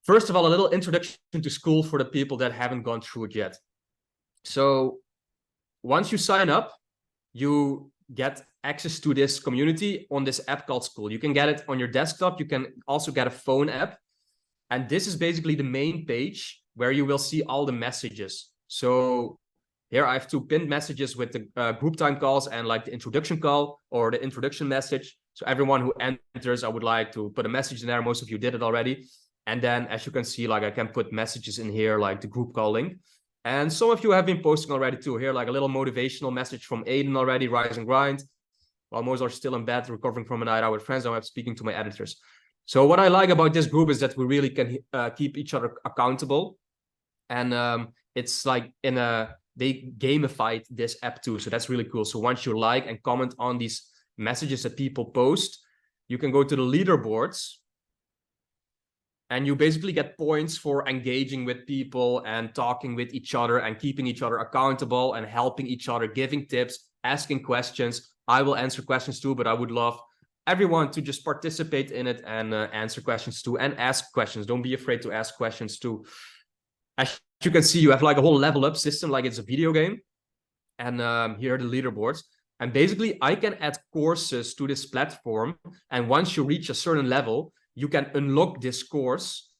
first of all, a little introduction to Skool for the people that haven't gone through it yet. So once you sign up, you get access to this community on this app called Skool. You can get it on your desktop. You can also get a phone app. And this is basically the main page where you will see all the messages. So here I have two pinned messages with the group time calls and like the introduction call or the introduction message. So everyone who enters, I would like to put a message in there. Most of you did it already. And then as you can see, like I can put messages in here, like the group call link. And some of you have been posting already too. Here, like a little motivational message from Aiden already, rise and grind. While most are still in bed, recovering from a night out with friends, I'm speaking to my editors. So what I like about this group is that we really can keep each other accountable. And it's like they gamified this app too. So that's really cool. So once you like and comment on these messages that people post, you can go to the leaderboards. And you basically get points for engaging with people and talking with each other and keeping each other accountable and helping each other, giving tips, asking questions. I will answer questions too, but I would love everyone to just participate in it and answer questions too and ask questions. Don't be afraid to ask questions too. As you can see, you have like a whole level up system, like it's a video game. And here are the leaderboards. And basically, I can add courses to this platform. And once you reach a certain level, you can unlock this course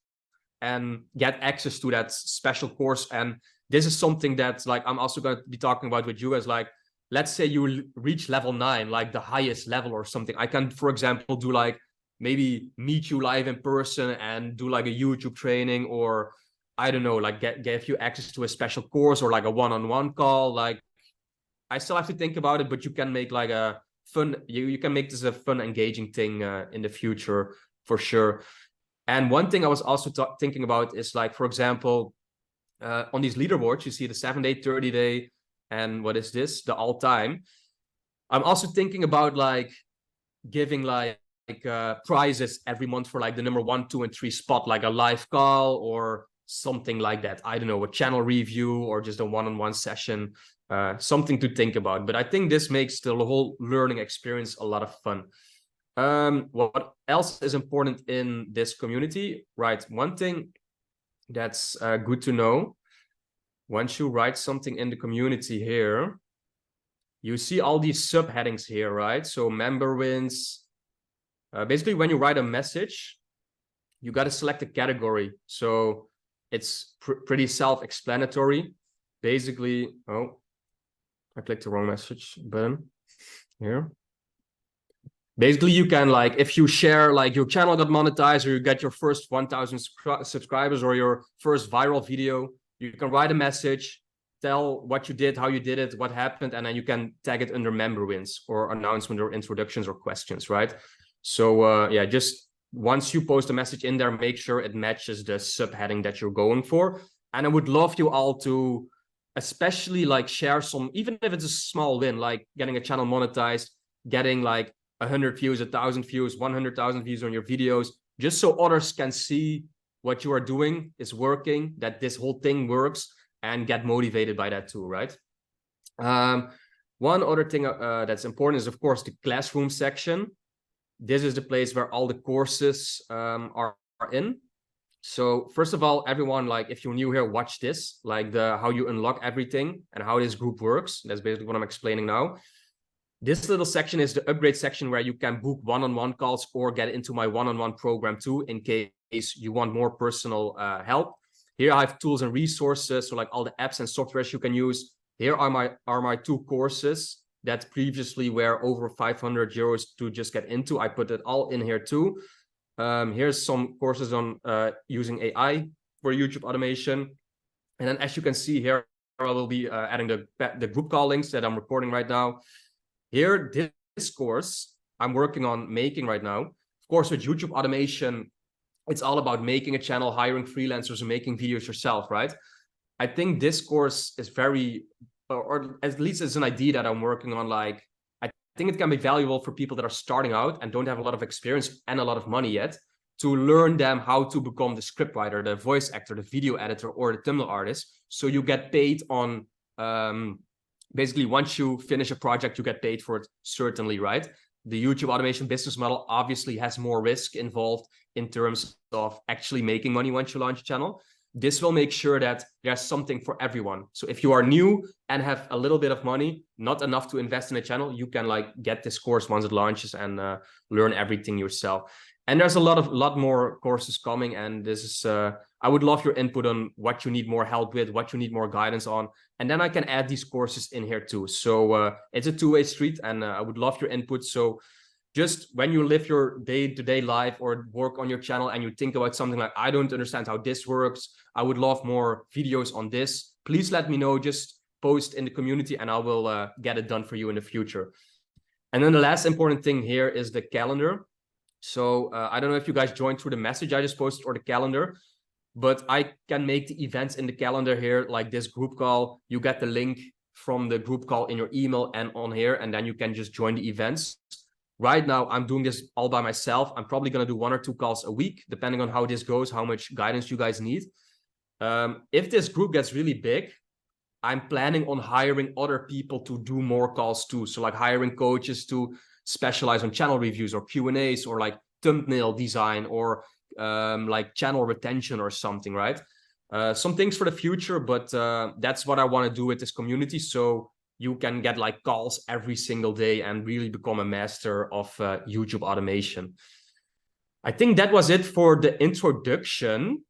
and get access to that special course. And this is something that like I'm also going to be talking about with you as like, let's say you reach level 9, like the highest level or something. I can, for example, do like maybe meet you live in person and do like a YouTube training, or I don't know, like give you access to a special course or like a one-on-one call. Like I still have to think about it, but you can make like a fun, you can make this a fun, engaging thing in the future. For sure. And one thing I was also thinking about is like, for example, on these leaderboards, you see the 7-day, 30-day, and what is this? The all-time. I'm also thinking about like giving like prizes every month for like the number 1, 2, and 3 spot, like a live call or something like that. I don't know, a channel review or just a one-on-one session, something to think about. But I think this makes the whole learning experience a lot of fun. What else is important in this community, right? One thing that's good to know, once you write something in the community here, you see all these subheadings here, right? So member wins. Basically, when you write a message, you got to select a category. So it's pretty self-explanatory. Basically, oh, I clicked the wrong message button here. Basically, you can like, if you share like your channel got monetized or you get your first 1,000 subscribers or your first viral video, you can write a message, tell what you did, how you did it, what happened, and then you can tag it under member wins or announcement or introductions or questions, right? So yeah, just once you post a message in there, make sure it matches the subheading that you're going for. And I would love you all to especially like share some, even if it's a small win, like getting a channel monetized, getting like 100 views, 1,000 views, 100,000 views on your videos, just so others can see what you are doing is working, that this whole thing works, and get motivated by that too, right? One other thing that's important is, of course, the classroom section. This is the place where all the courses are in. So first of all, everyone, like if you're new here, watch this, like how you unlock everything and how this group works. That's basically what I'm explaining now. This little section is the upgrade section where you can book one-on-one calls or get into my one-on-one program too, in case you want more personal help. Here I have tools and resources, so like all the apps and softwares you can use. Here are my 2 courses that previously were over 500 euros to just get into. I put it all in here too. Here's some courses on using AI for YouTube automation. And then as you can see here, I will be adding the group call links that I'm recording right now. Here, this course I'm working on making right now. Of course, with YouTube automation, it's all about making a channel, hiring freelancers, and making videos yourself, right? I think this course is very, or at least it's an idea that I'm working on. Like, I think it can be valuable for people that are starting out and don't have a lot of experience and a lot of money yet, to learn them how to become the scriptwriter, the voice actor, the video editor, or the thumbnail artist. So you get paid on basically, once you finish a project, you get paid for it, certainly, right? The YouTube automation business model obviously has more risk involved in terms of actually making money once you launch a channel. This will make sure that there's something for everyone. So if you are new and have a little bit of money, not enough to invest in a channel, you can like get this course once it launches and learn everything yourself. And there's a lot more courses coming, and this is I would love your input on what you need more help with, what you need more guidance on, and then I can add these courses in here too. So it's a two-way street, and I would love your input. So just when you live your day-to-day life or work on your channel and you think about something like, I don't understand how this works, I would love more videos on this, please let me know. Just post in the community and I will get it done for you in the future. And then the last important thing here is the calendar. So I don't know if you guys joined through the message I just posted or the calendar, but I can make the events in the calendar here, like this group call. You get the link from the group call in your email and on here, and then you can just join the events. Right now, I'm doing this all by myself. I'm probably going to do 1 or 2 calls a week, depending on how this goes, how much guidance you guys need. If this group gets really big, I'm planning on hiring other people to do more calls too. So like hiring coaches to specialize on channel reviews or Q&As or like thumbnail design or like channel retention or something, right? Some things for the future, but that's what I want to do with this community. So you can get like calls every single day and really become a master of YouTube automation. I think that was it for the introduction.